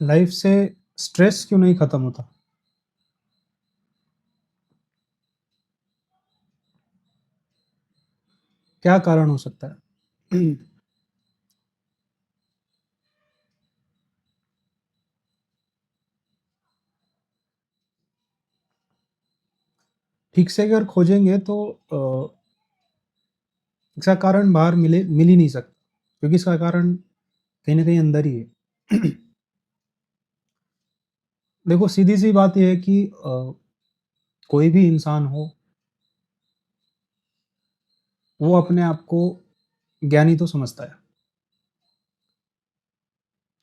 Life से stress क्यों नहीं खत्म होता? क्या कारण हो सकता है? ठीक से अगर खोजेंगे तो इसका कारण बाहर मिल ही नहीं सकता, क्योंकि इसका कारण कहीं न कहीं अंदर ही है। देखो, सीधी-सी बात ये है कि कोई भी इंसान हो, वो अपने आप को ज्ञानी तो समझता है,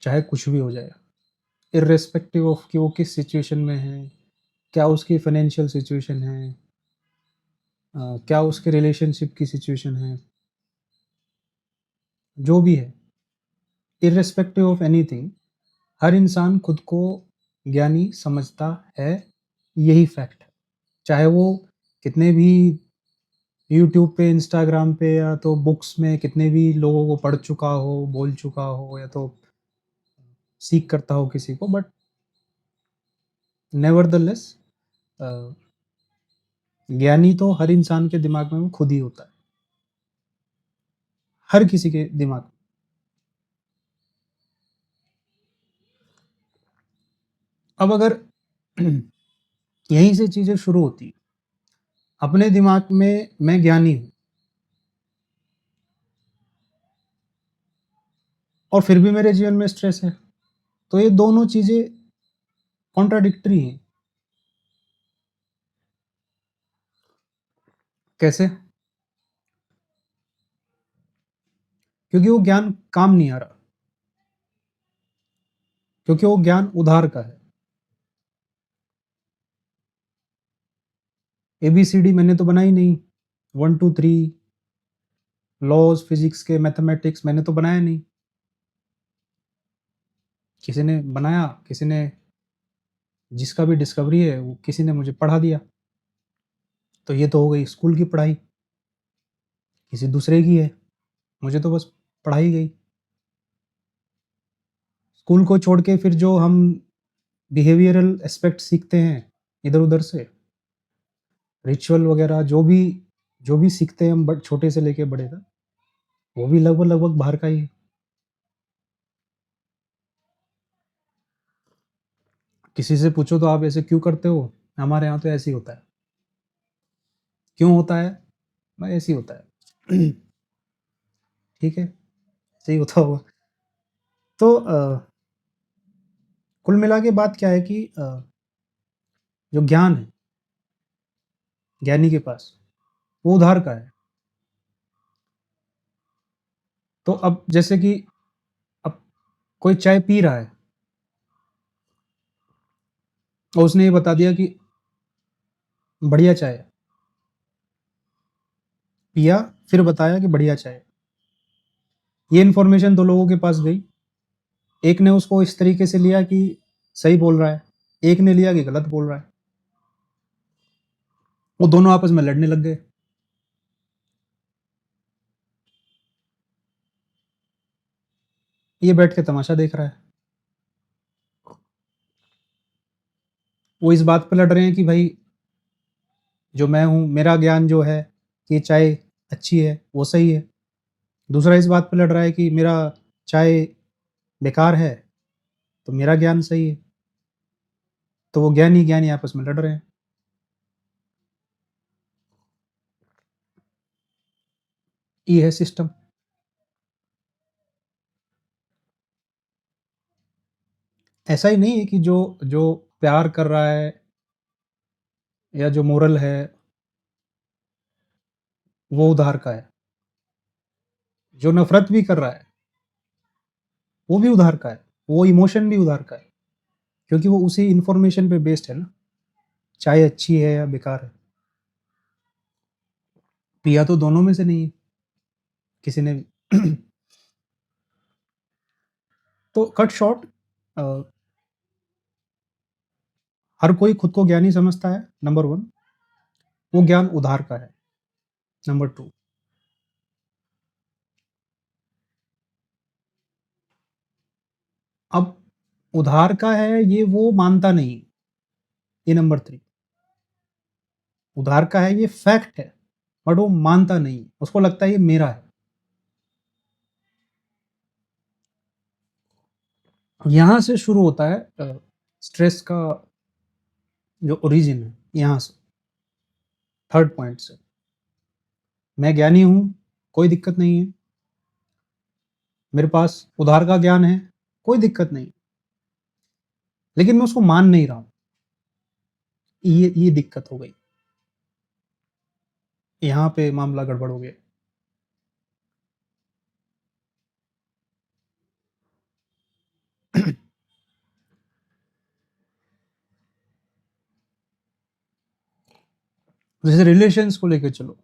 चाहे कुछ भी हो जाए। इर्रेस्पेक्टिव ऑफ कि वो किस सिचुएशन में है, क्या उसकी फाइनेंशियल सिचुएशन है, क्या उसके रिलेशनशिप की सिचुएशन है, जो भी है, इर्रेस्पेक्टिव ऑफ एनीथिंग, हर इंसान खुद को ज्ञानी समझता है, यही फैक्ट है। चाहे वो कितने भी यूट्यूब पे, इंस्टाग्राम पे या तो बुक्स में कितने भी लोगों को पढ़ चुका हो, बोल चुका हो या तो सीख करता हो किसी को, बट नेवरदलेस अ, ज्ञानी तो हर इंसान के दिमाग में वो खुद ही होता है, हर किसी के दिमाग में। अब अगर यहीं से चीज़ें शुरू होती हैं, अपने दिमाग में मैं ज्ञानी हूँ और फिर भी मेरे जीवन में स्ट्रेस है, तो ये दोनों चीज़ें कॉन्ट्राडिक्टरी हैं। कैसे? क्योंकि वो ज्ञान काम नहीं आ रहा, क्योंकि वो ज्ञान उधार का है। एबीसीडी मैंने तो बनाई नहीं, 1 2 3 लॉज़ फिज़िक्स के, मैथमेटिक्स मैंने तो बनाया नहीं। किसी ने बनाया, किसी ने, जिसका भी डिस्कवरी है वो किसी ने मुझे पढ़ा दिया। तो ये तो हो गई स्कूल की पढ़ाई, किसी दूसरे की है, मुझे तो बस पढ़ाई गई। स्कूल को छोड़ के फिर जो हम बिहेवियरल एस्पेक्ट सीखते हैं इधर-उधर से, रिचुअल वगैरह जो भी सीखते हैं हम छोटे से लेके बड़े तक, वो भी लगभग-लगभग बाहर का ही है। किसी से पूछो तो आप ऐसे क्यों करते हो? हमारे यहाँ तो ऐसे ही होता है। क्यों होता है? भाई ऐसे ही होता है। ठीक है, ऐसे ही होता होगा। तो कुल मिला के बात क्या है कि जो ज्ञान है, ज्ञानी के पास, वो उधार का है। तो अब जैसे कि अब कोई चाय पी रहा है और उसने ये बता दिया कि बढ़िया चाय है, पिया, फिर बताया कि बढ़िया चाय है। ये इन्फॉर्मेशन 2 लोगों के पास गई, एक ने उसको इस तरीके से लिया कि सही बोल रहा है, एक ने लिया कि गलत बोल रहा है। वो दोनों आपस में लड़ने लग गए। ये बैठ के तमाशा देख रहा है। वो इस बात पे लड़ रहे हैं कि भाई, जो मैं हूँ, मेरा ज्ञान जो है कि चाय अच्छी है, वो सही है। दूसरा इस बात पे लड़ रहा है कि मेरा चाय बेकार है, तो मेरा ज्ञान सही है। तो वो ज्ञानी आपस में लड़ रहे हैं। ये है सिस्टम। ऐसा ही नहीं है कि जो जो प्यार कर रहा है या जो मोरल है, वो उधार का है। जो नफ़रत भी कर रहा है, वो भी उधार का है। वो इमोशन भी उधार का है, क्योंकि वो उसी इन्फॉर्मेशन पे बेस्ड है ना, चाहे अच्छी है या बेकार है। पिया तो दोनों में से नहीं है, किसी ने भी। तो कट शॉर्ट, अ, हर कोई खुद को ज्ञानी समझता है, नंबर 1। वो ज्ञान उधार का है, नंबर 2। अब उधार का है ये वो मानता नहीं, ये नंबर 3। उधार का है ये फैक्ट है, बट वो मानता नहीं, उसको लगता है ये मेरा है। यहाँ से शुरू होता है स्ट्रेस का जो ओरिजिन है, यहाँ से, थर्ड पॉइंट से। मैं ज्ञानी हूँ, कोई दिक्कत नहीं है। मेरे पास उधार का ज्ञान है, कोई दिक्कत नहीं। लेकिन मैं उसको मान नहीं रहा हूँ, ये दिक्कत हो गई। यहाँ पे मामला गड़बड़ हो गया। जैसे रिलेशंस को लेकर चलो,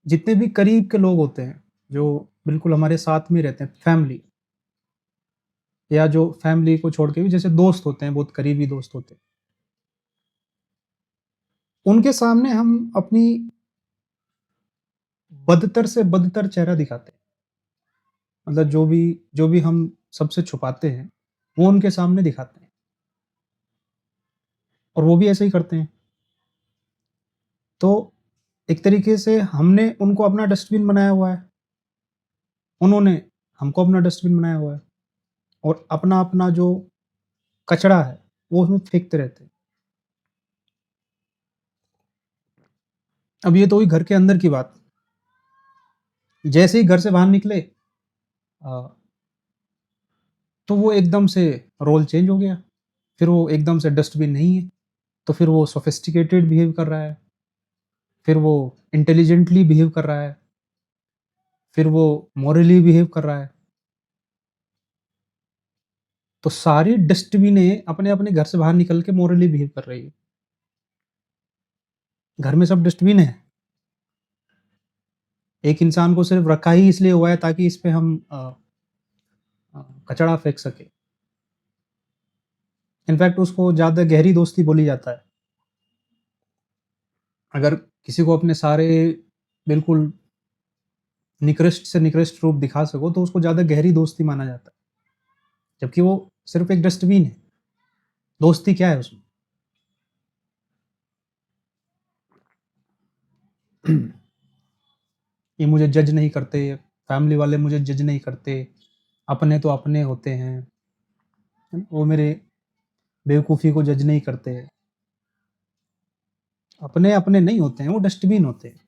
जितने भी करीब के लोग होते हैं, जो बिल्कुल हमारे साथ में रहते हैं, फैमिली, या जो फैमिली को छोड़ के भी जैसे दोस्त होते हैं, बहुत करीबी दोस्त होते हैं, उनके सामने हम अपनी बदतर से बदतर चेहरा दिखाते हैं। मतलब जो भी हम सबसे छुपाते हैं, वो उनके सामने दिखाते हैं, और वो भी ऐसे ही करते हैं। तो एक तरीके से हमने उनको अपना डस्टबिन बनाया हुआ है, उन्होंने हमको अपना डस्टबिन बनाया हुआ है, और अपना-अपना जो कचरा है, वो उसमें फेंकते रहते हैं। अब ये तो हुई घर के अंदर की बात। जैसे ही घर से बाहर निकले, अ, तो वो एकदम से रोल चेंज हो गया। फिर वो एकदम से डस्टबिन नहीं है, तो फिर वो सोफिस्टिकेटेड बिहेव कर रहा है, फिर वो इंटेलिजेंटली बिहेव कर रहा है, फिर वो मॉरली बिहेव कर रहा है। तो सारी डस्टबिनें अपने-अपने घर से बाहर निकल के मॉरली बिहेव कर रही है। घर में सब डस्टबिन है, एक इंसान को सिर्फ रखा ही इसलिए हुआ है ताकि इस पे हम कचरा फेंक सकें। इनफैक्ट उसको ज़्यादा गहरी दोस्ती बोली जाता है। अगर किसी को अपने सारे बिल्कुल निकृष्ट से निकृष्ट रूप दिखा सको, तो उसको ज़्यादा गहरी दोस्ती माना जाता है। जबकि वो सिर्फ एक डस्टबिन है, दोस्ती क्या है उसमें? ये मुझे जज नहीं करते, फैमिली वाले मुझे जज नहीं करते, अपने तो अपने होते हैं, है ना? वो मेरे बेवकूफ़ी को जज नहीं करते। अपने अपने नहीं होते हैं, वो डस्टबिन होते हैं।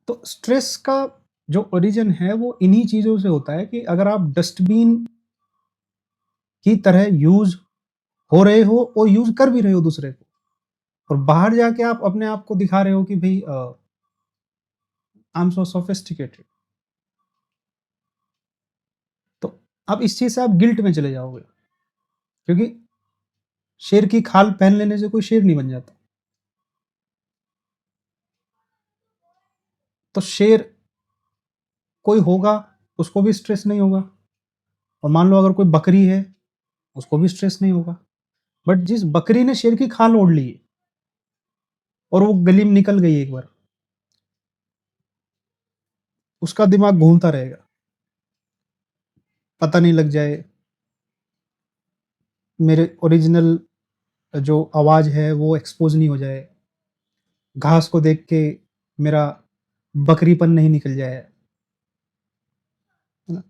तो स्ट्रेस का जो ओरिजिन है वो इन्हीं चीज़ों से होता है कि अगर आप डस्टबिन की तरह यूज़ हो रहे हो और यूज़ कर भी रहे हो दूसरे को, और बाहर जाके आप अपने आप को दिखा रहे हो कि भई आई एम सो सोफिस्टिकेटेड, तो अब इस चीज़ से आप गिल्ट में चले जाओगे, क्योंकि शेर की खाल पहन लेने से कोई शेर नहीं बन जाता। तो शेर कोई होगा, उसको भी स्ट्रेस नहीं होगा, और मान लो अगर कोई बकरी है, उसको भी स्ट्रेस नहीं होगा। बट जिस बकरी ने शेर की खाल ओढ़ ली है और वो गली में निकल गई एक बार, उसका दिमाग घूमता रहेगा, पता नहीं लग जाए मेरे ओरिजिनल जो आवाज़ है वो एक्सपोज़ नहीं हो जाए, घास को देख के मेरा बकरीपन नहीं निकल जाए, है ना?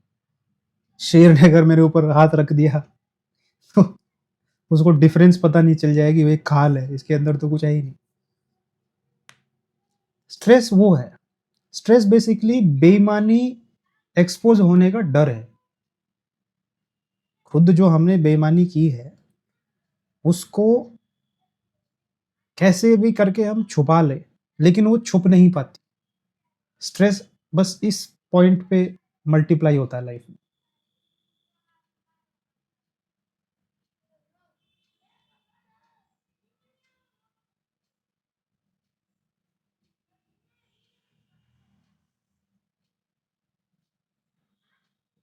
शेर ने अगर मेरे ऊपर हाथ रख दिया, तो उसको डिफरेंस पता नहीं चल जाए कि वो एक खाल है, इसके अंदर तो कुछ है ही नहीं। स्ट्रेस वो है, स्ट्रेस बेसिकली बेईमानी एक्सपोज़ होने का डर है। खुद जो हमने बेईमानी की है, उसको कैसे भी करके हम छुपा लें, लेकिन वो छुप नहीं पाती। स्ट्रेस बस इस पॉइंट पे मल्टीप्लाई होता है लाइफ में।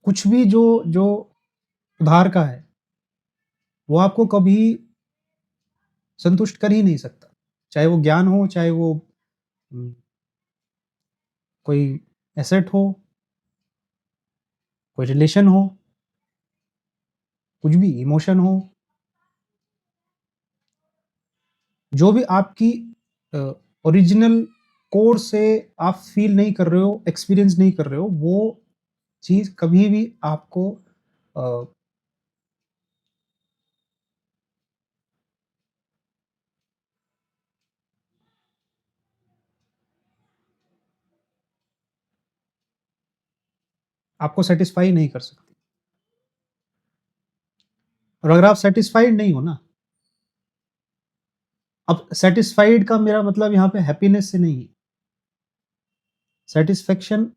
कुछ भी जो उधार का है, वो आपको कभी संतुष्ट कर ही नहीं सकता। चाहे वो ज्ञान हो, चाहे वो कोई एसेट हो, कोई रिलेशन हो, कुछ भी इमोशन हो, जो भी आपकी ओरिजिनल कोर से आप फ़ील नहीं कर रहे हो, एक्सपीरियंस नहीं कर रहे हो, वो चीज़ कभी भी आपको अ, आपको सैटिस्फाई नहीं कर सकती। और अगर आप सैटिस्फाइड नहीं हो ना, अब सैटिस्फाइड का मेरा मतलब यहाँ पे हैप्पीनेस से नहीं है। सैटिस्फैक्शन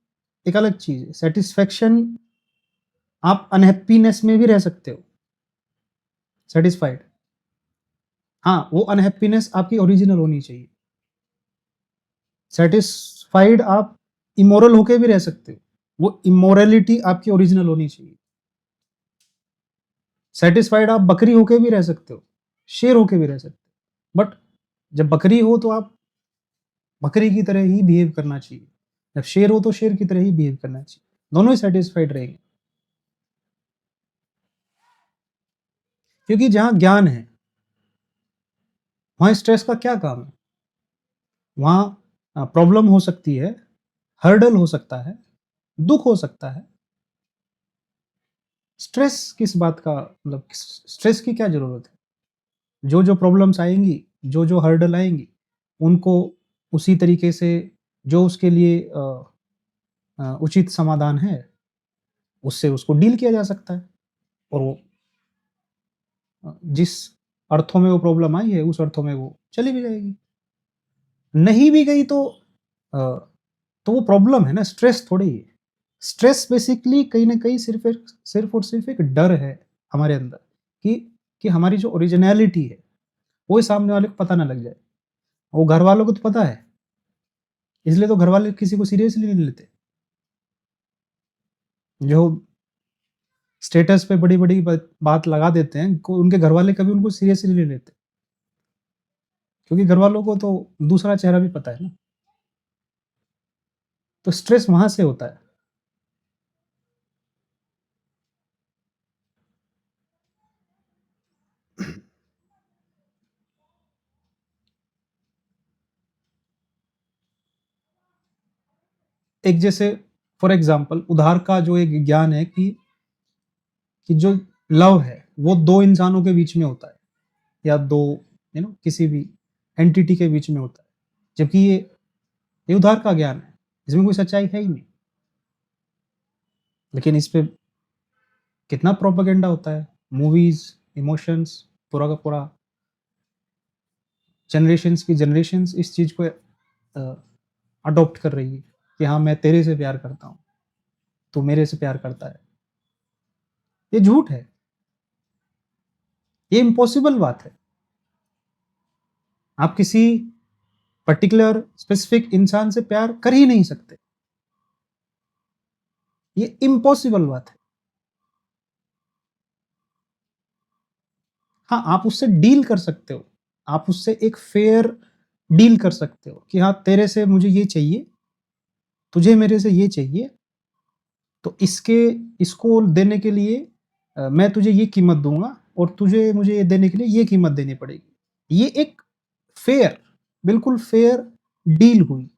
एक अलग चीज़ है। सैटिस्फैक्शन आप अनहैप्पीनेस में भी रह सकते हो, सैटिस्फाइड। हाँ, वो अनहैप्पीनेस आपकी ओरिजिनल होनी चाहिए। सैटिस्फाइड आप इमोरल होके भी रह सकते हो, वो इमोरलिटी आपकी ओरिजिनल होनी चाहिए। सैटिस्फाइड आप बकरी होके भी रह सकते हो, शेर होके भी रह सकते हो, बट जब बकरी हो तो आप बकरी की तरह ही बिहेव करना चाहिए, जब शेर हो तो शेर की तरह ही बिहेव करना चाहिए, दोनों ही सैटिस्फाइड रहेंगे। क्योंकि जहाँ ज्ञान है, वहाँ स्ट्रेस का क्या काम है? वहाँ प्रॉब्लम हो सकती है, हर्डल हो सकता है, दुःख हो सकता है। स्ट्रेस किस बात का, मतलब स्ट्रेस की क्या ज़रूरत है? जो-जो प्रॉब्लम्स आएँगी, जो-जो हर्डल आएँगी, उनको उसी तरीके से जो उसके लिए उचित समाधान है, उससे उसको डील किया जा सकता है और वो जिस अर्थों में वो प्रॉब्लम आई है, उस अर्थों में वो चली भी जाएगी। नहीं भी गई अ, तो वो प्रॉब्लम है ना, स्ट्रेस थोड़ी है। स्ट्रेस बेसिकली कहीं न कहीं सिर्फ़ और सिर्फ़ एक डर है हमारे अंदर कि कि हमारी जो ओरिजिनैलिटी है, वो सामने वाले को पता ना लग जाए। वो घरवालों को तो पता है, इसलिए तो घरवाले किसी को सीरियसली नहीं लेते। जो स्टेटस पे बड़ी-बड़ी बात लगा देते हैं, को उनके घरवाले कभी उनको सीरियसली नहीं लेते, क्योंकि घरवालों को तो दूसरा चेहरा भी पता है ना। तो स्ट्रेस वहाँ से होता है। एक जैसे फॉर एग्ज़ाम्पल उधार का जो एक ज्ञान है कि जो लव है, वो 2 इंसानों के बीच में होता है या 2 किसी भी एंटिटी के बीच में होता है। जबकि ये उधार का ज्ञान है, इसमें कोई सच्चाई है ही नहीं। लेकिन इस पे कितना प्रोपेगेंडा होता है, मूवीज़, इमोशंस, पूरा का पूरा जनरेशंस की जनरेशंस इस चीज़ को अडॉप्ट कर रही है कि हाँ, मैं तेरे से प्यार करता हूँ, तू मेरे से प्यार करता है। ये झूठ है, ये इम्पॉसिबल बात है। आप किसी पर्टिकुलर स्पेसिफिक इंसान से प्यार कर ही नहीं सकते। ये इम्पॉसिबल बात है। हाँ, आप उससे डील कर सकते हो। आप उससे एक फेयर डील कर सकते हो कि हाँ, तेरे से मुझे ये चाहिए, तुझे मेरे से ये चाहिए, तो इसको देने के लिए मैं तुझे ये कीमत दूँगा और तुझे मुझे ये देने के लिए ये कीमत देनी पड़ेगी। ये एक फेयर, बिल्कुल फेयर डील हुई।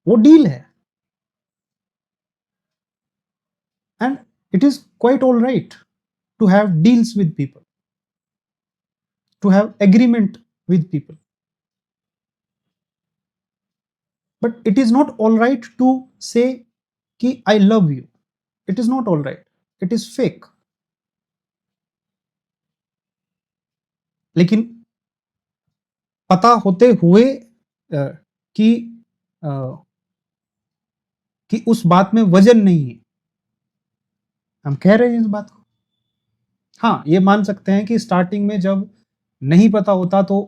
वो डील है and it is quite alright to have deals with people, to have agreement with people. But it is not alright to say कि I love you. It is not alright, it is fake. लेकिन पता होते हुए कि अ, कि उस बात में वज़न नहीं है, हम कह रहे हैं इस बात को। हाँ, ये मान सकते हैं कि स्टार्टिंग में जब नहीं पता होता तो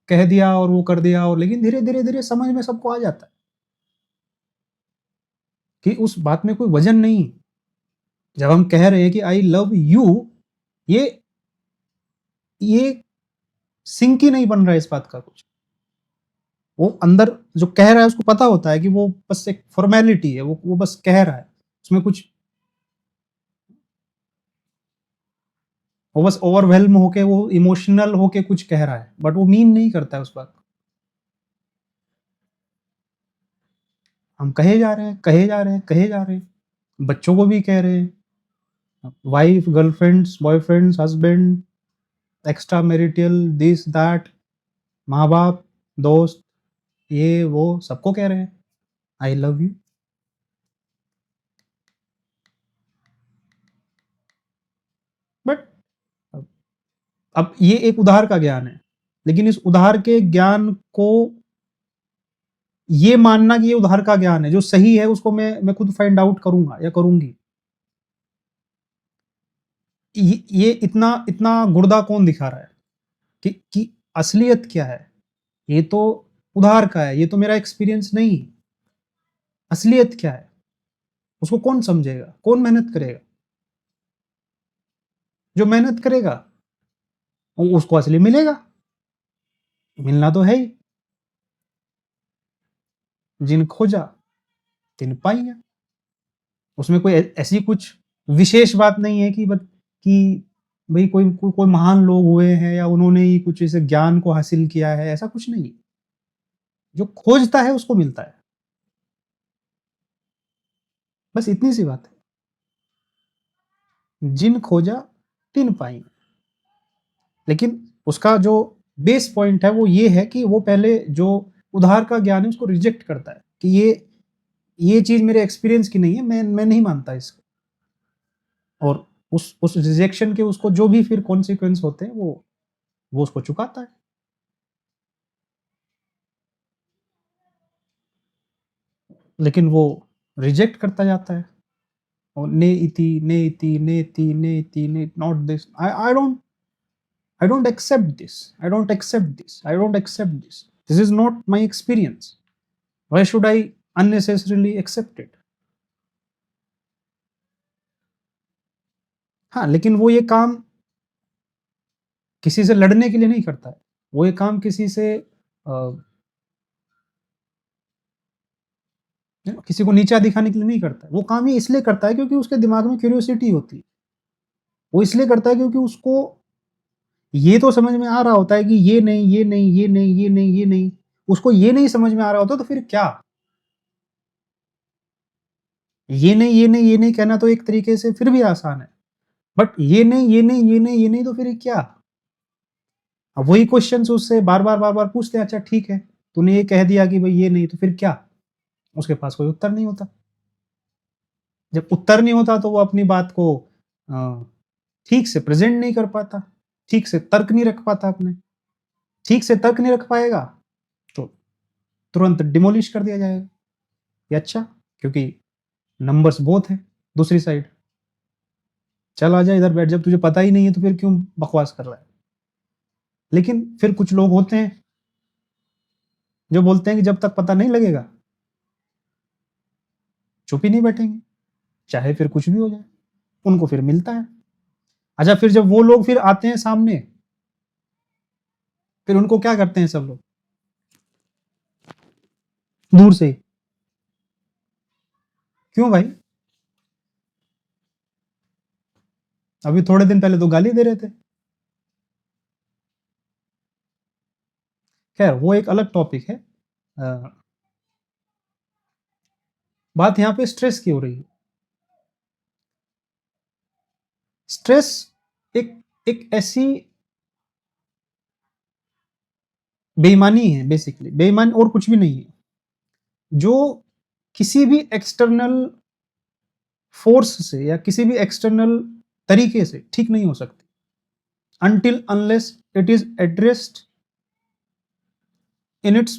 कह दिया और वो कर दिया, और लेकिन धीरे-धीरे समझ में सबको आ जाता है कि उस बात में कोई वज़न नहीं है। जब हम कह रहे हैं कि आई लव यू, ये ये सिंक ही नहीं बन रहा है इस बात का कुछ। वो अंदर जो कह रहा है उसको पता होता है कि वो बस एक फॉर्मेलिटी है, वो बस कह रहा है, उसमें कुछ, वो बस ओवरवेल्म होके, वो इमोशनल होके कुछ कह रहा है, बट वो मीन नहीं करता है उस बात को। हम कहे जा रहे हैं, कहे जा रहे हैं, कहे जा रहे हैं, बच्चों को भी कह रहे हैं, wife, girlfriends, boyfriends, husband, extra marital, this that, माँ बाप, दोस्त, ये वो सबको कह रहे हैं आई लव यू। बट अब ये एक उधार का ज्ञान है, लेकिन इस उधार के ज्ञान को, ये मानना कि ये उधार का ज्ञान है, जो सही है उसको मैं खुद फाइंड आउट करूंगा या करूंगी, ये इतना इतना गुर्दा कौन दिखा रहा है कि असलियत क्या है? ये तो उधार का है, ये तो मेरा एक्सपीरियंस नहीं है। असलियत क्या है उसको कौन समझेगा, कौन मेहनत करेगा? जो मेहनत करेगा उसको असली मिलेगा, मिलना तो है ही। जिन खोजा तिन पाइया। उसमें कोई ऐसी कुछ विशेष बात नहीं है कि भाई कोई महान लोग हुए हैं या उन्होंने ही कुछ इसे ज्ञान को हासिल किया है, ऐसा कुछ नहीं। जो खोजता है उसको मिलता है, बस इतनी सी बात है। जिन खोजा तिन पाई। लेकिन उसका जो बेस पॉइंट है वो ये है कि वो पहले जो उधार का ज्ञान है उसको रिजेक्ट करता है कि ये चीज मेरे एक्सपीरियंस की नहीं है, मैं नहीं मानता इसको। और उस रिजेक्शन के उसको जो भी फिर कॉन्सिक्वेंस होते हैं वो उसको चुकाता है। लेकिन वो रिजेक्ट करता जाता है, और ने इति ने इति ने इति ने इति ने not this, I don't accept this. I don't accept this. I don't accept this. This is not my experience. Why should I unnecessarily accept it? हाँ, लेकिन वो ये काम किसी से लड़ने के लिए नहीं करता है। वो ये काम किसी को नीचा दिखाने के लिए नहीं करता है। वो काम ये इसलिए करता है क्योंकि उसके दिमाग में क्यूरियोसिटी होती है। वो इसलिए करता है क्योंकि उसको ये तो समझ में आ रहा होता है कि ये नहीं, ये नहीं, ये नहीं, ये नहीं, ये नहीं। उसको ये नहीं समझ में आ रहा होता तो फिर क्या? ये नहीं, ये नहीं, ये नहीं कहना तो एक तरीके से फिर भी आसान है। बट ये नहीं, ये नहीं, ये नहीं, ये नहीं तो फिर क्या? अब वही क्वेश्चंस उससे बार-बार पूछते हैं, अच्छा ठीक है, तूने ये कह दिया कि भई ये नहीं तो फिर क्या? उसके पास कोई उत्तर नहीं होता। जब उत्तर नहीं होता तो वो अपनी बात को अ, ठीक से प्रेज़ेंट नहीं कर पाता, ठीक से तर्क नहीं रख पाता अपने। ठीक से तर्क नहीं रख पाएगा, तो तुरंत डिमोलिश कर दिया जाएगा। ये अच्छा, क्योंकि नंबर्स बहुत हैं दूसरी साइड। चल आजा इधर बैठ, जब तुझे पता ही नहीं है तो फिर क्यों बकवास कर रहा है? लेकिन फिर कुछ लोग होते हैं जो बोलते हैं कि जब तक पता नहीं लगेगा, चुप ही नहीं बैठेंगे, चाहे फिर कुछ भी हो जाए। उनको फिर मिलता है। अच्छा, फिर जब वो लोग फिर आते हैं सामने, फिर उनको क्या करते हैं सब लोग? दूर से ही। क्यों भाई? अभी थोड़े दिन पहले तो गाली दे रहे थे। खैर, वो एक अलग टॉपिक है। बात यहाँ पे स्ट्रेस की हो रही है। स्ट्रेस एक एक ऐसी बेईमानी है, बेसिकली बेईमान और कुछ भी नहीं है, जो किसी भी एक्सटर्नल फोर्स से या किसी भी एक्सटर्नल तरीके से ठीक नहीं हो सकती, until unless it is addressed in its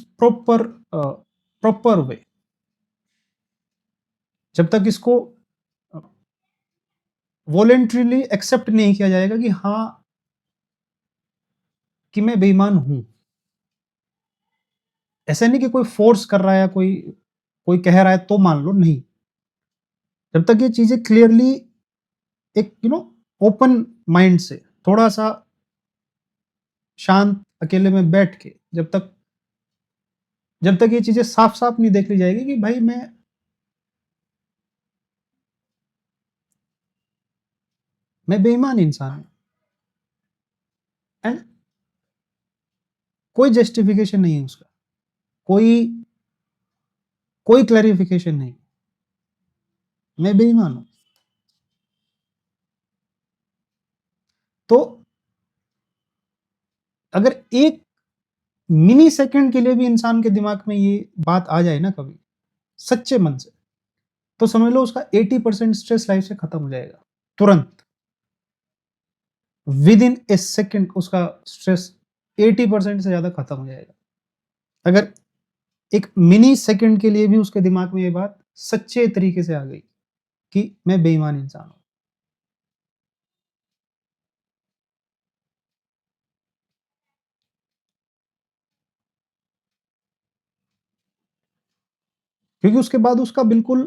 proper way। जब तक इसको वॉलेंटरीली एक्सेप्ट नहीं किया जाएगा कि हाँ, कि मैं बेईमान हूं। ऐसा नहीं कि कोई फोर्स कर रहा है या कोई कोई कह रहा है तो मान लो, नहीं। जब तक ये चीजें क्लियरली एक ओपन माइंड से, थोड़ा सा शांत अकेले में बैठ के, जब तक ये चीज़ें साफ-साफ नहीं देख ली जाएगी कि भाई मैं बेईमान इंसान हूँ, एंड कोई जस्टिफिकेशन नहीं है उसका, कोई कोई क्लैरिफिकेशन नहीं, मैं बेईमान हूँ। तो अगर एक मिनी सेकंड के लिए भी इंसान के दिमाग में ये बात आ जाए ना कभी, सच्चे मन से, तो समझ लो उसका 80% स्ट्रेस लाइफ से खत्म हो जाएगा, तुरंत, विद इन ए सेकंड उसका स्ट्रेस 80% से ज़्यादा खत्म हो जाएगा। अगर एक मिनी सेकंड के लिए भी उसके दिमाग में ये बात सच्चे तरीके से आ गई कि मैं बेईमान इंसान हूँ। क्योंकि उसके बाद उसका बिल्कुल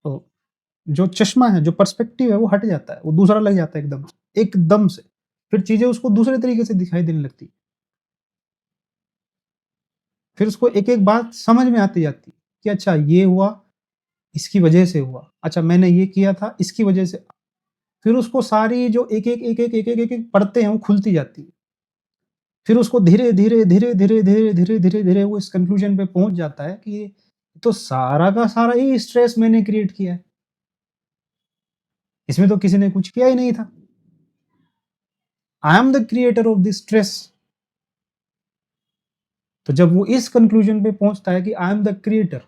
अ, जो चश्मा है, जो पर्सपेक्टिव है वो हट जाता है, वो दूसरा लग जाता है एकदम से। फिर चीज़ें उसको दूसरे तरीके से दिखाई देने लगती है। फिर उसको एक-एक बात समझ में आती जाती है कि अच्छा ये हुआ, इसकी वजह से हुआ। अच्छा मैंने ये किया था, इसकी वजह से। फिर उसको सारी जो एक-एक परतें हैं वो खुलती जाती है। फिर उसको धीरे-धीरे वो इस कन्क्लूज़न पे पहुँच जाता है कि ये तो सारा का सारा ही स्ट्रेस मैंने क्रिएट किया है। इसमें तो किसी ने कुछ किया ही नहीं था। I am the creator of this stress. तो जब वो इस कन्क्लूज़न पे पहुँचता है कि आई एम द क्रिएटर,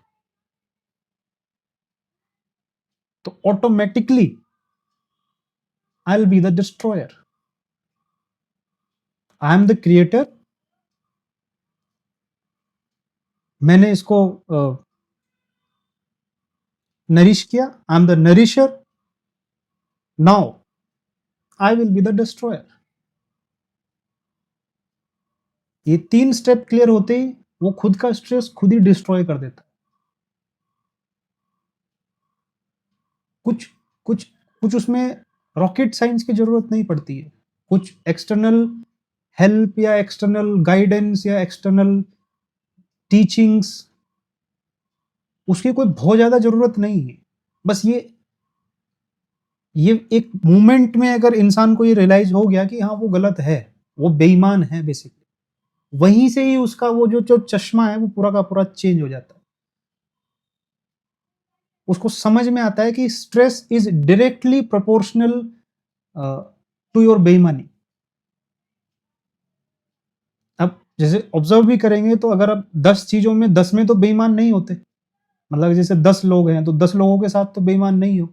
तो automatically I will be the destroyer. I am the creator, मैंने इसको नरिश किया, I am the nourisher, now I will be the destroyer. ये 3 स्टेप क्लियर होते ही वो खुद का स्ट्रेस खुद ही डिस्ट्रॉय कर देता है। कुछ कुछ कुछ उसमें रॉकेट साइंस की ज़रूरत नहीं पड़ती है। कुछ एक्सटर्नल हेल्प या एक्सटर्नल गाइडेंस या एक्सटर्नल टीचिंग्स, उसकी कोई बहुत ज़्यादा ज़रूरत नहीं है। बस ये एक मोमेंट में अगर इंसान को ये रियलाइज़ हो गया कि हाँ, वो गलत है, वो बेईमान है बेसिकली, वहीं से ही उसका वो जो चश्मा है वो पूरा का पूरा चेंज हो जाता है। उसको समझ में आता है कि stress is directly proportional to your बेईमानी। अब जैसे ऑब्ज़र्व भी करेंगे तो अगर आप 10 चीज़ों में 10 में तो बेईमान नहीं होते। मतलब जैसे 10 लोग हैं, तो 10 लोगों के साथ तो बेईमान नहीं हो।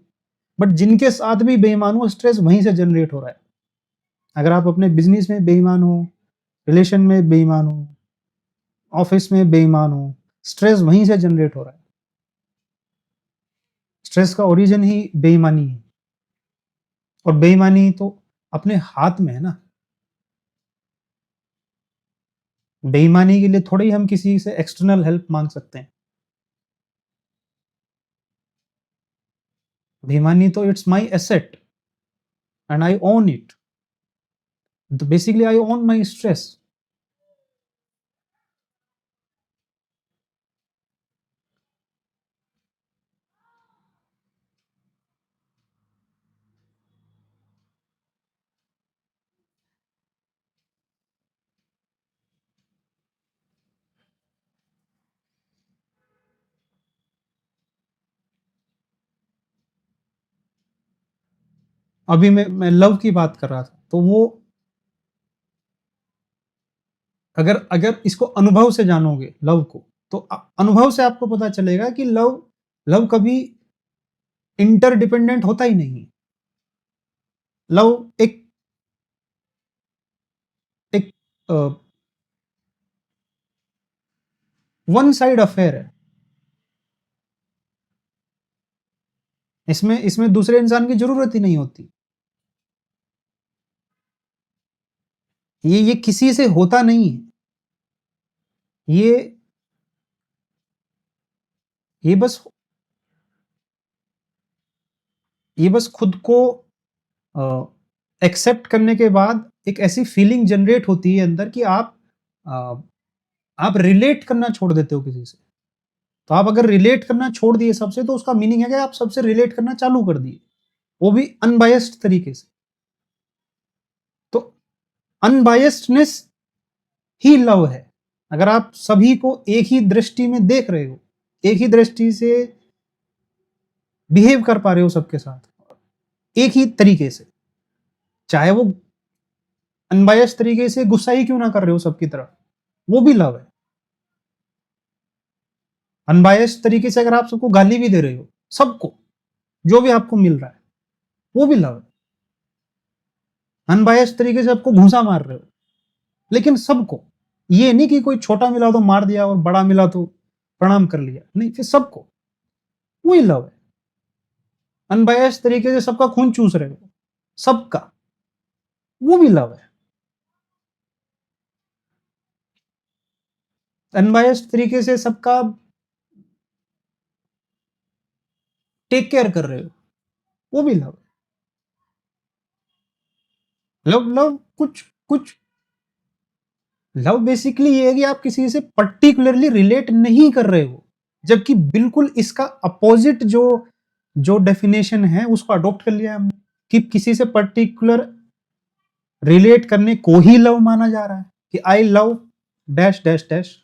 बट जिनके साथ भी बेईमान हो, स्ट्रेस वहीं से जनरेट हो रहा है। अगर आप अपने बिज़नेस में बेईमान हो, रिलेशन में बेईमान हो, ऑफ़िस में बेईमान हो, स्ट्रेस वहीं से जनरेट हो रहा है। स्ट्रेस का ओरिजिन ही बेईमानी है, और बेईमानी तो अपने हाथ में है ना। बेईमानी के लिए थोड़े ही हम किसी से एक्सटर्नल हेल्प माँग सकते हैं। बेईमानी तो it's my asset and I own it. तो basically I own my stress. अभी मैं लव की बात कर रहा था, तो वो अगर अगर इसको अनुभव से जानोगे लव को, तो अनुभव से आपको पता चलेगा कि लव लव कभी इंटरडिपेंडेंट होता ही नहीं। लव एक एक वन साइड अफेयर है। इसमें इसमें दूसरे इंसान की ज़रूरत ही नहीं होती। ये किसी से होता नहीं है। ये ये बस ये बस खुद को एक्सेप्ट करने के बाद एक ऐसी फीलिंग जनरेट होती है अंदर कि आप आप रिलेट करना छोड़ देते हो किसी से। तो आप अगर रिलेट करना छोड़ दिए सबसे, तो उसका मीनिंग है कि आप सबसे रिलेट करना चालू कर दिए, वो भी अनबायस्ड तरीके से। तो अनबायस्डनेस ही लव है। अगर आप सभी को एक ही दृष्टि में देख रहे हो, एक ही दृष्टि से बिहेव कर पा रहे हो सबके साथ, एक ही तरीके से, चाहे वो अनबायस्ड तरीके से गुस्सा ही क्यों ना कर रहे हो सबकी तरफ, वो भी लव है। अनबायस्ड तरीके से अगर आप सबको गाली भी दे रहे हो, सबको, जो भी आपको मिल रहा है, वो भी लव है। अनबायस्ड तरीके से आपको घूसा मार रहे हो, लेकिन सबको, ये नहीं कि कोई छोटा मिला तो मार दिया और बड़ा मिला तो प्रणाम कर लिया, नहीं, फिर सबको, वही लव है। अनबायस्ड तरीके से सबका खून चूस रहे हो, सबका, वो भी लव है। अनबायस्ड तरीके से सबका टेक केयर कर रहे हो, वो भी लव है। लव लव कुछ कुछ लव बेसिकली ये है कि आप किसी से पर्टिकुलरली रिलेट नहीं कर रहे हो, जबकि बिल्कुल इसका अपोजिट जो जो डेफिनेशन है उसको अडॉप्ट कर लिया हमने, कि किसी से पर्टिकुलर रिलेट करने को ही लव माना जा रहा है, कि I love dash dash dash.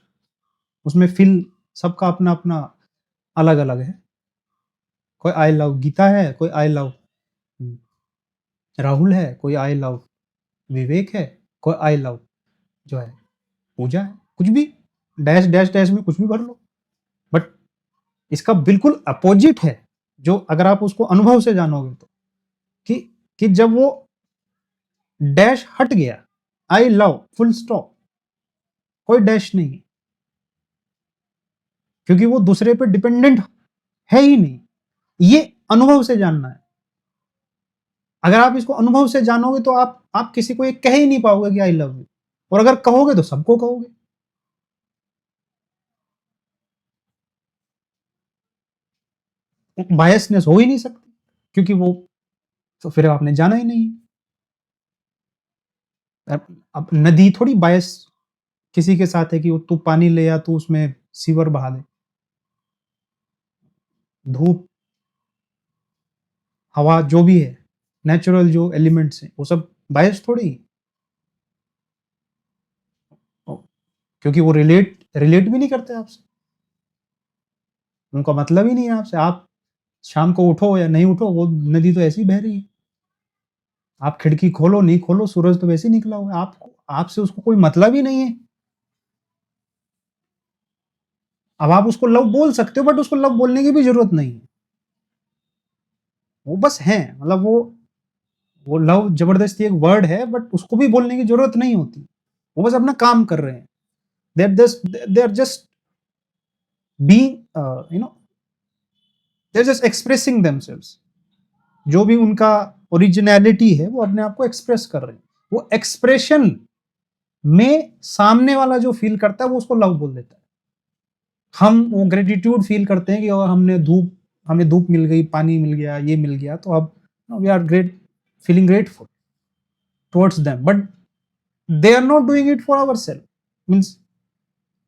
उसमें फील सबका अपना अपना अलग अलग है। कोई आई लव गीता है, कोई आई लव राहुल है, कोई आई लव विवेक है, कोई आई लव जो है पूजा है, कुछ भी डैश डैश डैश में कुछ भी भर लो। बट इसका बिल्कुल अपोजिट है, जो अगर आप उसको अनुभव से जानोगे तो, कि कि जब वो डैश हट गया, आई लव फुल स्टॉप, कोई डैश नहीं, क्योंकि वो दूसरे पे डिपेंडेंट है ही नहीं। ये अनुभव से जानना है। अगर आप इसको अनुभव से जानोगे तो आप किसी को ये कह ही नहीं पाओगे कि आई लव यू, और अगर कहोगे तो सबको कहोगे। बायसनेस हो ही नहीं सकती, क्योंकि वो तो फिर आपने जाना ही नहीं है। अब नदी थोड़ी बायस किसी के साथ है कि तू पानी ले या तू उसमें सीवर बहा दे। धूप, हवा, जो भी है, नेचुरल जो एलिमेंट्स हैं, वो सब बायस थोड़ी ही। क्योंकि वो रिलेट रिलेट भी नहीं करते आपसे, उनका मतलब ही नहीं है आपसे। आप शाम को उठो या नहीं उठो, वो नदी तो ऐसी बह रही है। आप खिड़की खोलो नहीं खोलो, सूरज तो वैसे ही निकला हुआ है। आपको, आपसे उसको कोई मतलब ही नहीं है। अब आप उसको लव बोल सकते हो, बट उसको लव बोलने की भी जरूरत नहीं है। वो बस है, मतलब वो लव जबरदस्ती एक वर्ड है, बट उसको भी बोलने की जरूरत नहीं होती। वो बस अपना काम कर रहे हैं। They are just being, they are just expressing themselves. जो भी उनका ओरिजिनलिटी है, वो अपने आप को एक्सप्रेस कर रहे हैं। वो एक्सप्रेशन में सामने वाला जो फील करता है, वो उसको लव बोल देता है। हम वो ग्रेटिट्यूड फील करते हैं कि हमें धूप मिल गई, पानी मिल गया, ये मिल गया, तो अब we are great, feeling grateful towards them, but they are not doing it for our self. Means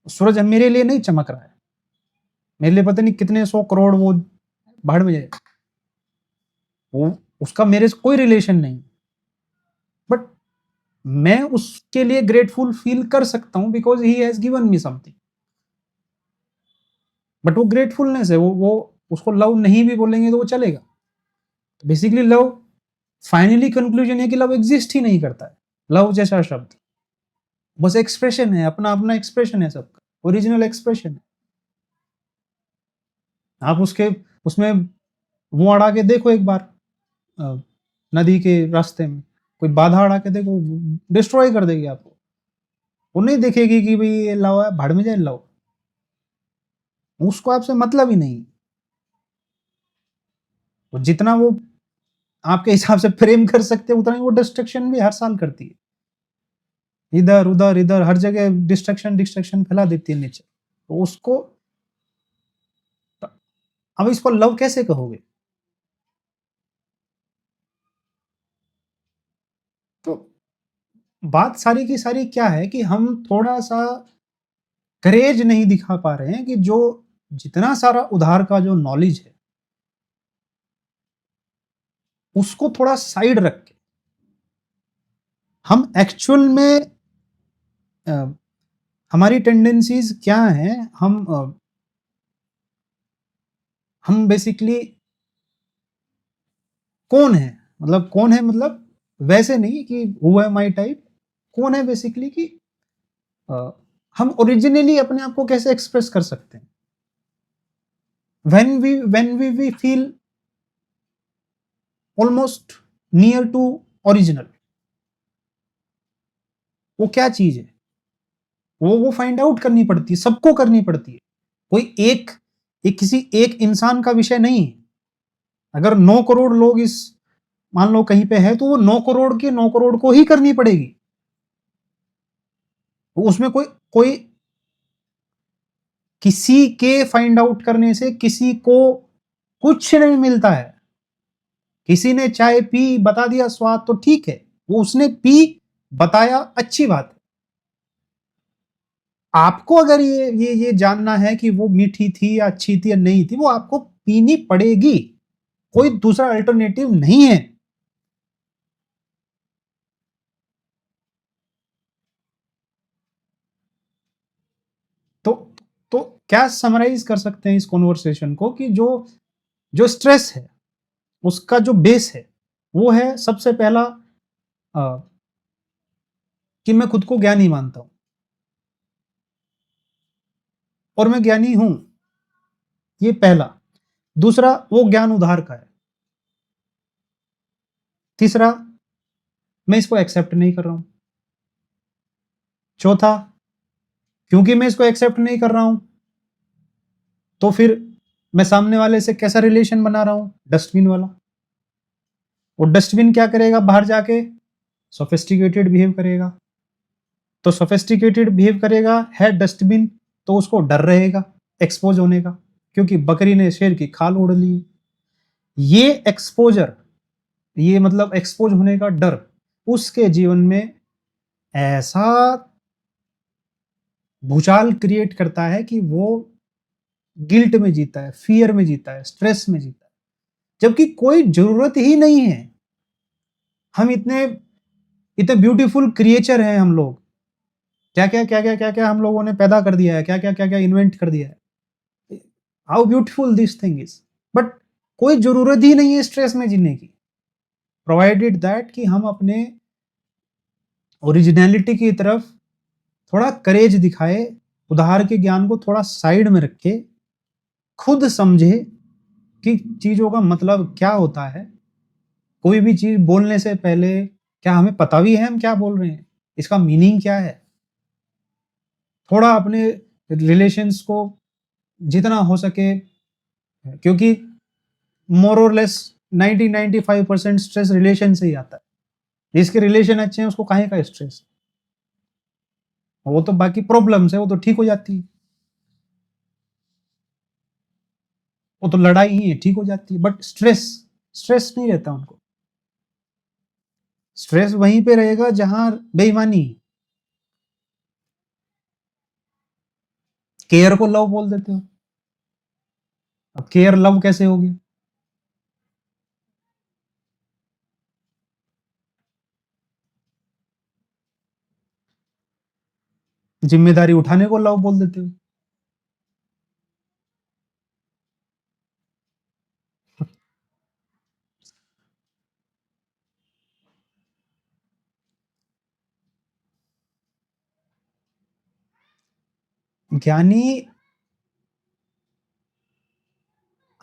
सूरज मेरे लिए नहीं चमक रहा है, मेरे लिए पता नहीं कितने 100 करोड़ वो भाड़ में जाए, वो उसका मेरे से कोई रिलेशन नहीं, बट मैं उसके लिए ग्रेटफुल फील कर सकता हूं because he has given me something. But वो ग्रेटफुलनेस है, वो उसको लव नहीं भी बोलेंगे तो वो चलेगा। तो बेसिकली लव, फाइनली कंक्लूजन है कि लव एग्जिस्ट ही नहीं करता है। लव जैसा शब्द बस एक्सप्रेशन है, अपना अपना एक्सप्रेशन है, सबका ओरिजिनल एक्सप्रेशन है। आप उसके उसमें वो अड़ा के देखो एक बार, अ, नदी के रास्ते में कोई बाधा अड़ा के देखो, डिस्ट्रॉय कर देगी आपको। वो नहीं देखेगी कि भाई ये लव है, भाड़ में जाए लव, उसको आपसे मतलब ही नहीं। वो जितना वो आपके हिसाब से प्रेम कर सकते हैं, उतना ही वो डिस्ट्रक्शन भी हर साल करती है। इधर उधर इधर हर जगह डिस्ट्रक्शन डिस्ट्रक्शन फैला देती है नेचर। तो उसको, अब इसको लव कैसे कहोगे? तो बात सारी की सारी क्या है कि हम थोड़ा-सा करेज नहीं दिखा पा रहे हैं कि जो जितना सारा उधार का जो नॉलेज है, उसको थोड़ा साइड रख के हम एक्चुअल में अ, हमारी टेंडेंसीज़ क्या हैं, हम बेसिकली कौन है? मतलब कौन है मतलब वैसे नहीं कि हू एम आई टाइप, कौन है बेसिकली कि अ, हम ओरिजिनली अपने आप को कैसे एक्सप्रेस कर सकते हैं? When we feel almost near to original, वो क्या चीज़ है? वो फाइंड आउट करनी पड़ती है, सबको करनी पड़ती है। कोई एक किसी एक इंसान का विषय नहीं है। अगर 9 करोड़ लोग इस मान लो कहीं पे है, तो वो 9 करोड़ के 9 करोड़ को ही करनी पड़ेगी। उसमें कोई कोई किसी के फाइंड आउट करने से किसी को कुछ नहीं मिलता है। किसी ने चाय पी, बता दिया स्वाद तो ठीक है, वो उसने पी, बताया, अच्छी बात है। आपको अगर ये जानना है कि वो मीठी थी या अच्छी थी या नहीं थी, वो आपको पीनी पड़ेगी। कोई दूसरा अल्टरनेटिव नहीं है। तो तो क्या समराइज कर सकते हैं इस कॉन्वर्सेशन को कि जो जो स्ट्रेस है, उसका जो बेस है, वो है सबसे पहला कि मैं खुद को ज्ञानी मानता हूं और मैं ज्ञानी हूं। ये पहला। दूसरा, वो ज्ञान उधार का है। तीसरा, मैं इसको एक्सेप्ट नहीं कर रहा हूं। चौथा, क्योंकि मैं इसको एक्सेप्ट नहीं कर रहा हूं, तो फिर मैं सामने वाले से कैसा रिलेशन बना रहा हूं? डस्टबिन वाला। वो डस्टबिन क्या करेगा बाहर जाके? सोफिस्टिकेटेड बिहेव करेगा। तो सोफिस्टिकेटेड बिहेव करेगा, है डस्टबिन, तो उसको डर रहेगा एक्सपोज होने का, क्योंकि बकरी ने शेर की खाल ओढ़ ली। ये एक्सपोजर, ये मतलब एक्सपोज होने का डर, उसके जीवन में ऐसा भूचाल क्रिएट करता है कि वो गिल्ट में जीता है, फियर में जीता है, स्ट्रेस में जीता है, जबकि कोई जरूरत ही नहीं है। हम इतने इतने ब्यूटीफुल क्रिएचर हैं हम लोग। क्या क्या हम लोगों ने पैदा कर दिया है, क्या क्या इन्वेंट कर दिया है। How beautiful this thing is. But कोई जरूरत ही नहीं है स्ट्रेस में जीने की, प्रोवाइडेड दैट कि हम अपने ओरिजिनलिटी की तरफ थोड़ा करेज दिखाए, उधार के ज्ञान को थोड़ा साइड में रखे, खुद समझे कि चीजों का मतलब क्या होता है। कोई भी चीज बोलने से पहले क्या हमें पता भी है हम क्या बोल रहे हैं, इसका मीनिंग क्या है। थोड़ा अपने रिलेशंस को जितना हो सके, क्योंकि मोर और लेस 90-95% स्ट्रेस रिलेशन से ही आता है। जिसके रिलेशन अच्छे हैं उसको काहे का स्ट्रेस? वो तो बाकी प्रॉब्लम्स है, वो तो ठीक हो जाती है। वो तो लड़ाई ही है, ठीक हो जाती है। बट स्ट्रेस, स्ट्रेस नहीं रहता उनको। स्ट्रेस वहीं पे रहेगा जहां बेईमानी। केयर को लव बोल देते हो। अब केयर लव कैसे होगी? जिम्मेदारी उठाने को लव बोल देते हो। ज्ञानी,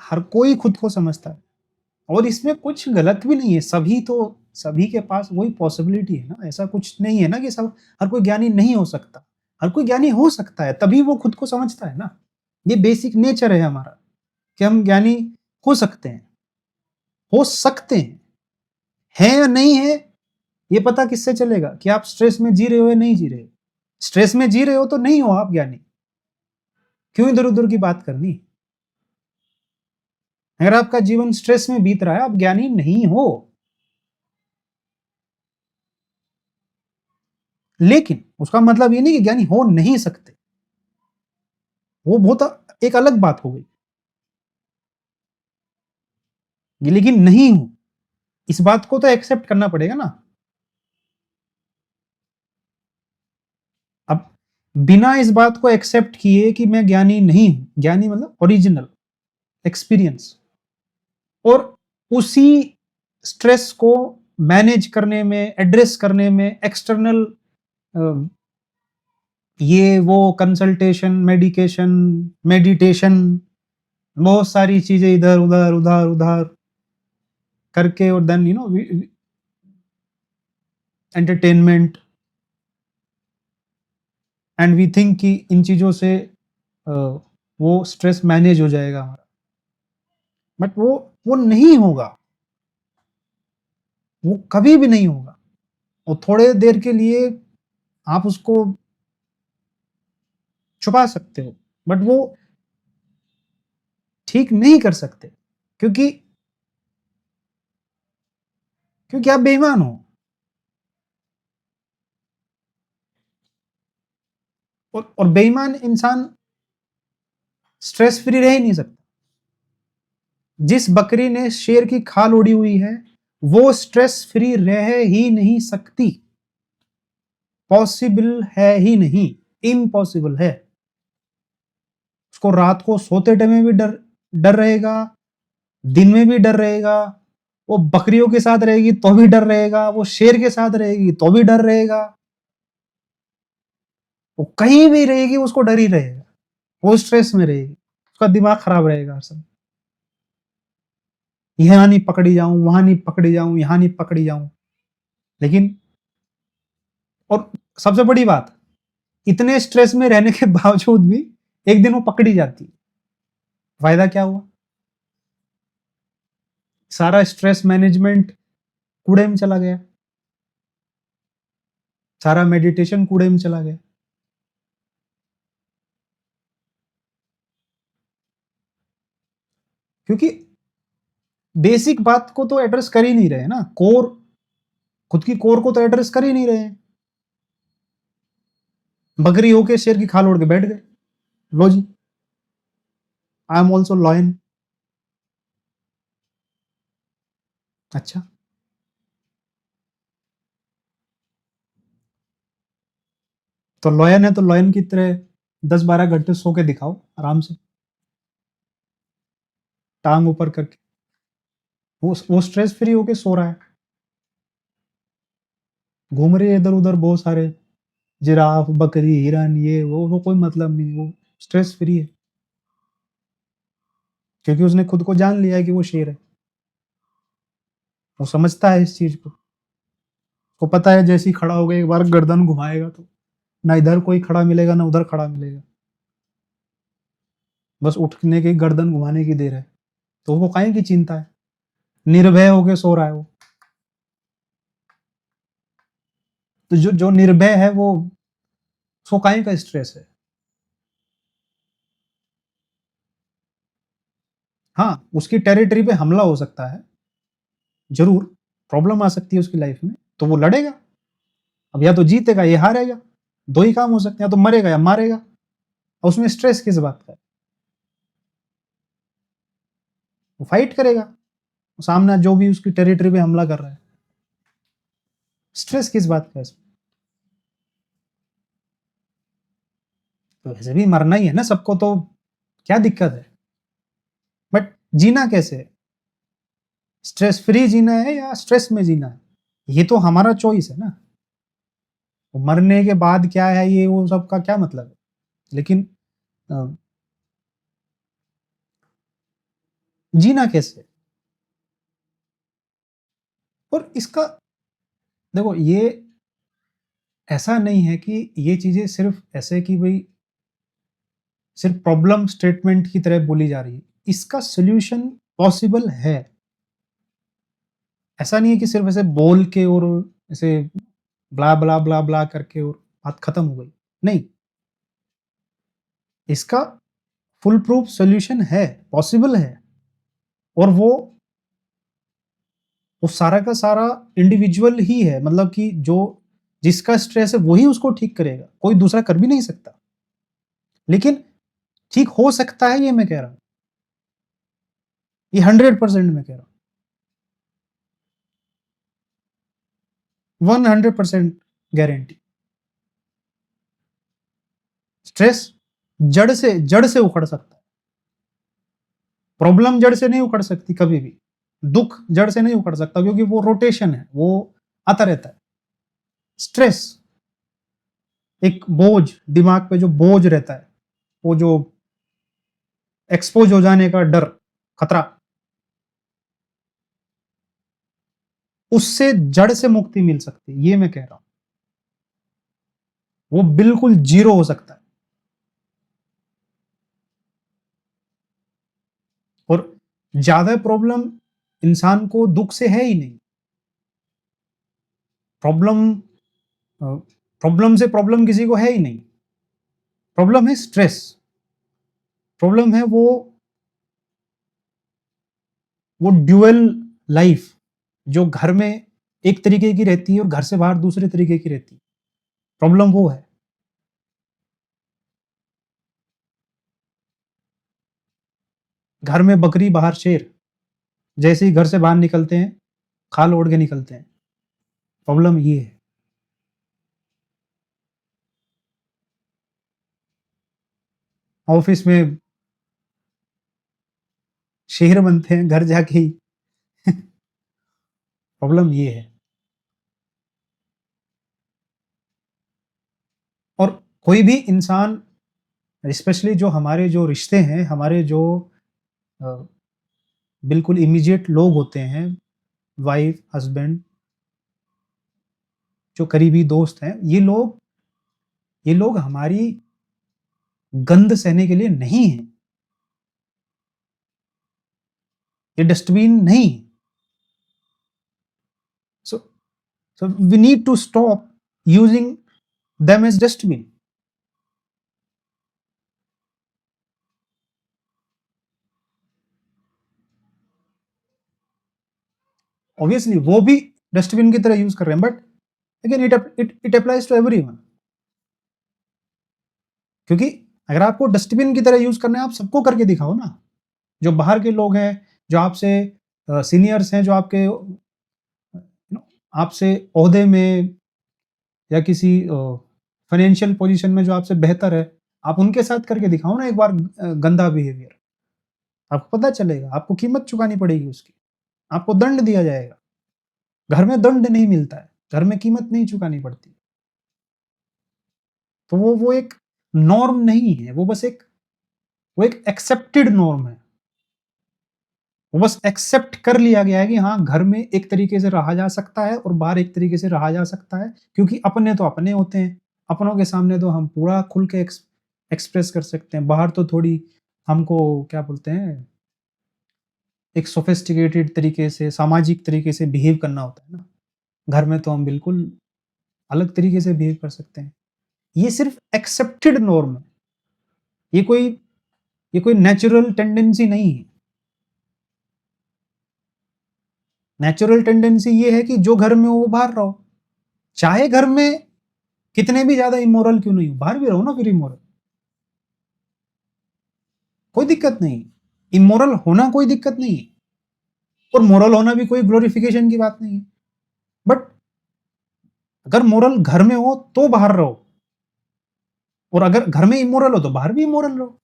हर कोई खुद को समझता है और इसमें कुछ गलत भी नहीं है। सभी के पास वही पॉसिबिलिटी है ना। ऐसा कुछ नहीं है ना कि सब हर कोई ज्ञानी नहीं हो सकता। हर कोई ज्ञानी हो सकता है, तभी वो खुद को समझता है ना। ये बेसिक नेचर है हमारा कि हम ज्ञानी हो सकते हैं, हो सकते हैं। है या नहीं है, ये पता किससे चलेगा कि आप स्ट्रेस में जी रहे हो या नहीं जी रहे हो? स्ट्रेस में जी रहे हो तो नहीं हो आप ज्ञानी। क्यों इधर उधर की बात करनी? अगर आपका जीवन स्ट्रेस में बीत रहा है, आप ज्ञानी नहीं हो। लेकिन उसका मतलब ये नहीं कि ज्ञानी हो नहीं सकते, वो बहुत एक अलग बात हो गई। लेकिन नहीं हूं, इस बात को तो एक्सेप्ट करना पड़ेगा ना। अब बिना इस बात को एक्सेप्ट किए कि मैं ज्ञानी नहीं हूं, ज्ञानी मतलब ओरिजिनल एक्सपीरियंस, और उसी स्ट्रेस को मैनेज करने में, एड्रेस करने में एक्सटर्नल ये वो कंसल्टेशन, मेडिकेशन, मेडिटेशन, बहुत सारी चीजें इधर उधर उधर उधर करके, और then entertainment, and we think कि इन चीजों से वो स्ट्रेस मैनेज हो जाएगा हमारा, बट वो नहीं होगा, वो कभी भी नहीं होगा। और थोड़े देर के लिए आप उसको छुपा सकते हो, बट वो ठीक नहीं कर सकते, क्योंकि क्योंकि आप बेईमान हो, और बेईमान इंसान स्ट्रेस फ्री रह ही नहीं सकता। जिस बकरी ने शेर की खाल ओढ़ी हुई है, वो स्ट्रेस फ्री रह ही नहीं सकती, पॉसिबल है ही नहीं, इम्पॉसिबल है। उसको रात को सोते टाइम भी डर डर रहेगा, दिन में भी डर रहेगा, वो बकरियों के साथ रहेगी तो भी डर रहेगा, वो शेर के साथ रहेगी तो भी डर रहेगा, वो कहीं भी रहेगी उसको डर ही रहेगा, वो स्ट्रेस में रहेगी, उसका दिमाग खराब रहेगा हर समय। यहां नहीं पकड़ी जाऊं, वहां नहीं पकड़ी जाऊं, यहां नहीं पकड़ी जाऊं। लेकिन और सबसे बड़ी बात, इतने स्ट्रेस में रहने के बावजूद भी एक दिन वो पकड़ी जाती है, फायदा क्या हुआ? सारा स्ट्रेस मैनेजमेंट कूड़े में चला गया, सारा मेडिटेशन कूड़े में चला गया। क्योंकि बेसिक बात को तो एड्रेस कर ही नहीं रहे ना, कोर, खुद की कोर को तो एड्रेस कर ही नहीं रहे हैं। बकरी होके शेर की खाल ओढ़ के बैठ गए, लो जी, आई एम ऑल्सो लॉयन। अच्छा, तो लॉयन है तो लॉयन की तरह 10-12 घंटे सो के दिखाओ आराम से, टांग ऊपर करके। वो स्ट्रेस फ्री होके सो रहा है, घूम रही है इधर उधर बहुत सारे जिराफ, बकरी, हिरन, ये वो कोई मतलब नहीं, वो स्ट्रेस फ्री है, क्योंकि उसने खुद को जान लिया है कि वो शेर है। वो समझता है इस चीज को, उसको पता है जैसे ही खड़ा होगा एक बार गर्दन घुमाएगा तो ना इधर कोई खड़ा मिलेगा ना उधर खड़ा मिलेगा, बस उठने की गर्दन घुमाने की देर है। तो वो काहे की चिंता है, निर्भय होके सो रहा है वो। तो जो जो निर्भय है वो, उसको काहे का स्ट्रेस है? हाँ, उसकी टेरिटरी पे हमला हो सकता है, जरूर प्रॉब्लम आ सकती है उसकी लाइफ में, तो वो लड़ेगा। अब या तो जीतेगा या हारेगा, दो ही काम हो सकते हैं, या तो मरेगा या मारेगा। और उसमें स्ट्रेस किस बात का है? वो फाइट करेगा, सामने जो भी उसकी टेरिटरी पे हमला कर रहा है, स्ट्रेस किस बात का है इसमें? तो वैसे भी मरना ही है ना सबको, तो क्या दिक्कत है? बट जीना कैसे है? स्ट्रेस फ्री जीना है या स्ट्रेस में जीना है, ये तो हमारा चॉइस है ना। तो मरने के बाद क्या है ये वो सब का क्या मतलब है? लेकिन जीना कैसे? और इसका देखो, ये ऐसा नहीं है कि ये चीजें सिर्फ ऐसे कि भाई सिर्फ प्रॉब्लम स्टेटमेंट की तरह बोली जा रही है, इसका सोल्यूशन पॉसिबल है। ऐसा नहीं है कि सिर्फ ऐसे बोल के और ऐसे ब्ला ब्ला ब्ला ब्ला करके और बात खत्म हो गई, नहीं, इसका फुल प्रूफ सोल्यूशन है, पॉसिबल है। और वो सारा का सारा इंडिविजुअल ही है, मतलब कि जो जिसका स्ट्रेस है वही उसको ठीक करेगा, कोई दूसरा कर भी नहीं सकता। लेकिन ठीक हो सकता है, ये मैं कह रहा हूँ, ये 100% मैं कह रहा हूँ, 100% गारंटी। स्ट्रेस जड़ से उखड़ सकता है, प्रॉब्लम जड़ से नहीं उखड़ सकती कभी भी, दुख जड़ से नहीं उखड़ सकता, क्योंकि वो रोटेशन है, वो आता रहता है। स्ट्रेस एक बोझ, दिमाग पे जो बोझ रहता है, वो जो एक्सपोज हो जाने का डर, खतरा, उससे जड़ से मुक्ति मिल सकती है, ये मैं कह रहा हूं। वो बिल्कुल जीरो हो सकता है। और ज्यादा प्रॉब्लम इंसान को दुख से है ही नहीं। प्रॉब्लम प्रॉब्लम से प्रॉब्लम किसी को है ही नहीं। प्रॉब्लम है स्ट्रेस, प्रॉब्लम है वो ड्यूअल लाइफ, जो घर में एक तरीके की रहती है और घर से बाहर दूसरे तरीके की रहती है। प्रॉब्लम वो है। घर में बकरी बाहर शेर, जैसे ही घर से बाहर निकलते हैं खाल ओढ़ के निकलते हैं। प्रॉब्लम ये है। ऑफिस में शेर बनते हैं घर जाके ही। प्रॉब्लम ये है। और कोई भी इंसान, स्पेशली जो हमारे जो रिश्ते हैं, हमारे जो बिल्कुल इमीडिएट लोग होते हैं, वाइफ, हस्बैंड, जो करीबी दोस्त हैं, ये लोग हमारी गंद सहने के लिए नहीं है। ये डस्टबिन नहीं। So so we need to stop using them as dustbin. Obviously वो भी डस्टबिन की तरह यूज कर रहे हैं, but again it applies to everyone. क्योंकि अगर आपको डस्टबिन की तरह यूज करना है, आप सबको करके दिखाओ ना। जो बाहर के लोग हैं, जो आपसे सीनियर्स हैं, जो आपके आपसे ओहदे में या किसी फाइनेंशियल पोजीशन में जो आपसे बेहतर है, आप उनके साथ करके दिखाओ ना एक बार गंदा बिहेवियर। आपको पता चलेगा, आपको कीमत चुकानी पड़ेगी उसकी, आपको दंड दिया जाएगा। घर में दंड नहीं मिलता है, घर में कीमत नहीं चुकानी पड़ती। तो वो एक नॉर्म नहीं है, वो एक एक्सेप्टेड नॉर्म है। वो बस एक्सेप्ट कर लिया गया है कि हाँ, घर में एक तरीके से रहा जा सकता है और बाहर एक तरीके से रहा जा सकता है, क्योंकि अपने तो अपने होते हैं। अपनों के सामने तो हम पूरा खुल के एक्सप्रेस कर सकते हैं। बाहर तो थोड़ी हमको क्या बोलते हैं, एक सोफिस्टिकेटेड तरीके से, सामाजिक तरीके से बिहेव करना होता है ना। घर में तो हम बिल्कुल अलग तरीके से बिहेव कर सकते हैं। ये सिर्फ एक्सेप्टेड नॉर्म है। ये कोई ये कोई नेचुरल टेंडेंसी नहीं है। नेचुरल टेंडेंसी ये है कि जो घर में हो वो बाहर रहो, चाहे घर में कितने भी ज्यादा इमोरल क्यों नहीं हो, बाहर भी रहो ना फिर इमोरल। कोई दिक्कत नहीं, इमोरल होना कोई दिक्कत नहीं है, और मोरल होना भी कोई ग्लोरिफिकेशन की बात नहीं है। बट अगर मोरल घर में हो तो बाहर रहो, और अगर घर में इमोरल हो तो बाहर भी इमोरल रहो।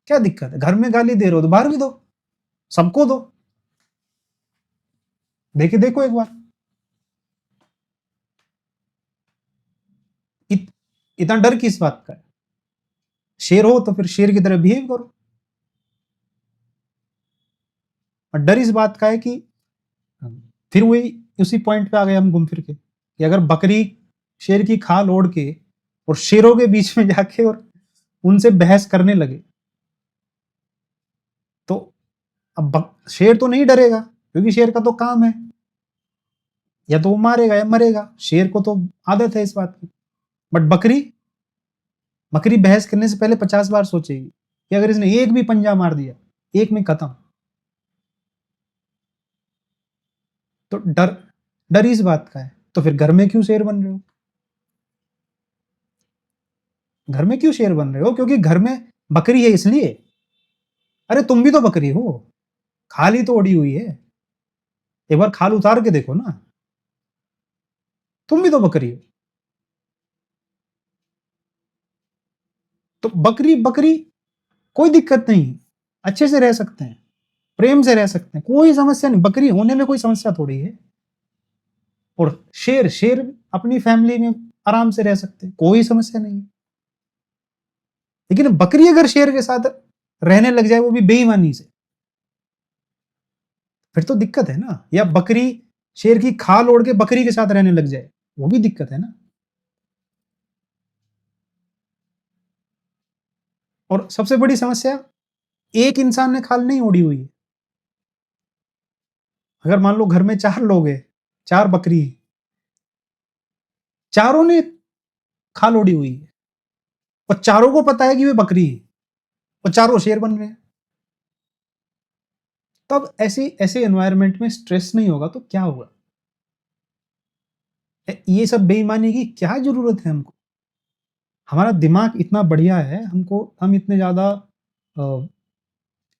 क्या दिक्कत है? घर में गाली दे रहे हो तो बाहर भी दो, सबको दो। देखे देखो एक बार। इतना डर किस बात का है? शेर हो तो फिर शेर की तरह बिहेव करो। और डर इस बात का है कि फिर वही उसी पॉइंट पे आ गए हम घूम फिर के, कि अगर बकरी शेर की खाल ओढ़ के और शेरों के बीच में जाके और उनसे बहस करने लगे, तो अब शेर तो नहीं डरेगा, क्योंकि शेर का तो काम है या तो वो मारेगा या मरेगा। शेर को तो आदत है इस बात की। बट बकरी बकरी बहस करने से पहले 50 बार सोचेगी कि अगर इसने एक भी पंजा मार दिया, एक में खत्म। तो डर डर इस बात का है। तो फिर घर में क्यों शेर बन रहे हो? घर में क्यों शेर बन रहे हो? क्योंकि घर में बकरी है इसलिए। अरे तुम भी तो बकरी हो, खाल ही तो ओढ़ी हुई है। एक बार खाल उतार के देखो ना, तुम भी तो बकरी हो। तो बकरी बकरी कोई दिक्कत नहीं, अच्छे से रह सकते हैं, प्रेम से रह सकते हैं, कोई समस्या नहीं, बकरी होने में कोई समस्या थोड़ी है। और शेर शेर अपनी फैमिली में आराम से रह सकते हैं, कोई समस्या नहीं है। लेकिन बकरी अगर शेर के साथ रहने लग जाए, वो भी बेईमानी से, फिर तो दिक्कत है ना। या बकरी शेर की खाल ओढ़ के बकरी के साथ रहने लग जाए, वो भी दिक्कत है ना। और सबसे बड़ी समस्या, एक इंसान ने खाल नहीं ओढ़ी हुई है। अगर मान लो घर में 4 लोग हैं, 4 बकरी हैं, चारों ने खाल ओढ़ी हुई है और चारों को पता है कि वे बकरी है और चारों शेर बन रहे हैं। तब ऐसे ऐसे एनवायरनमेंट में स्ट्रेस नहीं होगा तो क्या होगा? ये सब बेईमानी की क्या जरूरत है हमको? हमारा दिमाग इतना बढ़िया है, हम इतने ज्यादा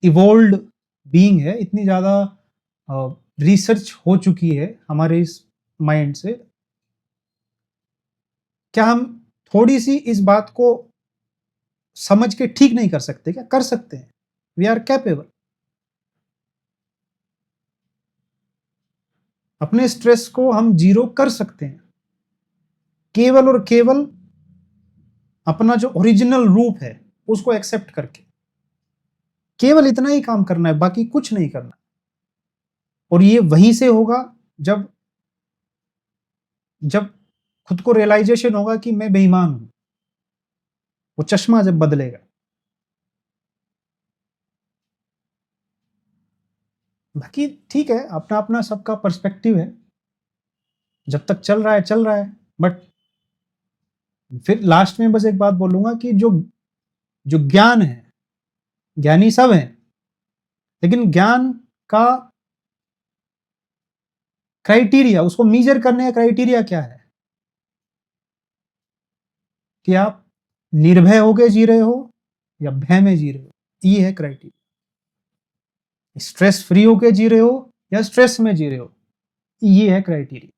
इवोल्व बीइंग है, इतनी ज्यादा रिसर्च हो चुकी है हमारे इस माइंड से। क्या हम थोड़ी सी इस बात को समझ के ठीक नहीं कर सकते? क्या कर सकते हैं? We are capable. अपने स्ट्रेस को हम जीरो कर सकते हैं, केवल और केवल अपना जो ओरिजिनल रूप है उसको एक्सेप्ट करके। केवल इतना ही काम करना है, बाकी कुछ नहीं करना। और ये वहीं से होगा जब जब खुद को रियलाइजेशन होगा कि मैं बेईमान हूं। वो चश्मा जब बदलेगा। बाकी ठीक है, अपना अपना सबका पर्सपेक्टिव है। जब तक चल रहा है चल रहा है। बट फिर लास्ट में बस एक बात बोलूंगा कि जो जो ज्ञान है, ज्ञानी सब है, लेकिन ज्ञान का क्राइटेरिया, उसको मीजर करने का क्राइटेरिया क्या है? कि आप निर्भय होकर जी रहे हो या भय में जी रहे हो, ये है क्राइटेरिया। स्ट्रेस फ्री होकर जी रहे हो या स्ट्रेस में जी रहे हो, ये है क्राइटेरिया।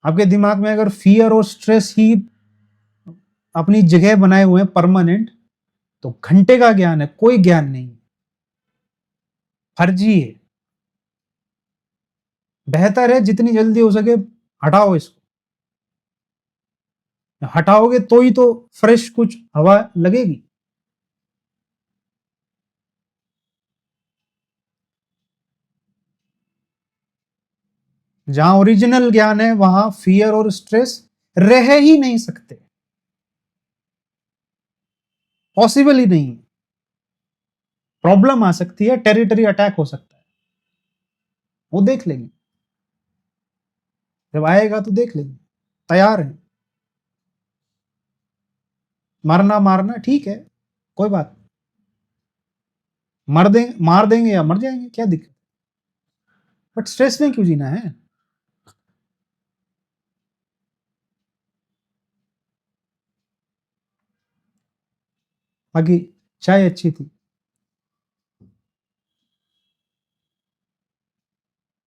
आपके दिमाग में अगर फियर और स्ट्रेस ही अपनी जगह बनाए हुए हैं परमानेंट, तो घंटे का ज्ञान है, कोई ज्ञान नहीं, फर्जी है। बेहतर है जितनी जल्दी हो सके हटाओ इसको। हटाओगे तो ही तो फ्रेश कुछ हवा लगेगी। जहां ओरिजिनल ज्ञान है वहां फियर और स्ट्रेस रह ही नहीं सकते, पॉसिबल ही नहीं। प्रॉब्लम आ सकती है, टेरिटरी अटैक हो सकता है, वो देख लेंगे। जब आएगा तो देख लेंगे, तैयार है। मरना मारना ठीक है, कोई बात। मार देंगे या मर जाएंगे, क्या दिक्कत? बट स्ट्रेस में क्यों जीना है? बाकी चाय अच्छी थी।